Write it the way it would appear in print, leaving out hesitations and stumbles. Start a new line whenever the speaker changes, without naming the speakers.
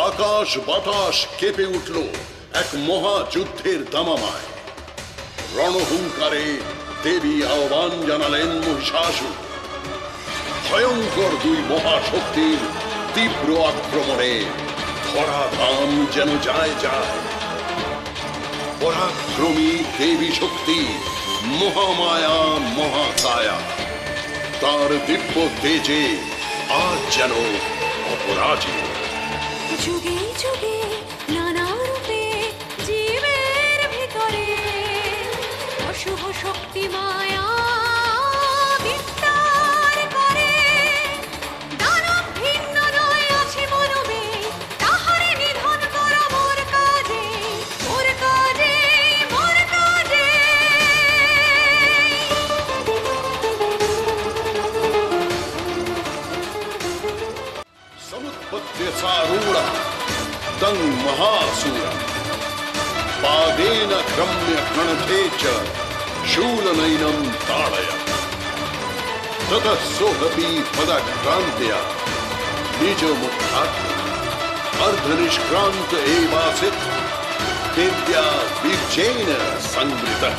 আকাশ বাতাস কেঁপে উঠল এক মহাযুদ্ধের দামামায়। রণহুঙ্কারে দেবী আহ্বান জানালেন মহিষাসুর। ভয়ঙ্কর দুই মহাশক্তির তীব্র আক্রমণে ধরাধাম যেন যায় যায়। পরাক্রমী দেবী শক্তি মহামায়া মহাকায়া, তার দিব্য তেজে আজ যেন অপরাজেয়।
যুগে যুগে নানা রূপে জীবের ভিতরে অশুভ শক্তি মায়া বিস্তার করে। দানব ভিন্ন নয় আছে মনবে, তাহারে নিধন করা মোর কাজে, মোর কাজে, মোর কাজে।
समुत्पत्त्यसारूढा तं महासूरा पादेन क्रम्य गणथे च शूलनयनं ताडय। ततः सोऽपि पदक्रान्त्या निजमुत्थात्य अर्धनिष्क्रान्त एवासीत् देव्या बीजेन संवृतः।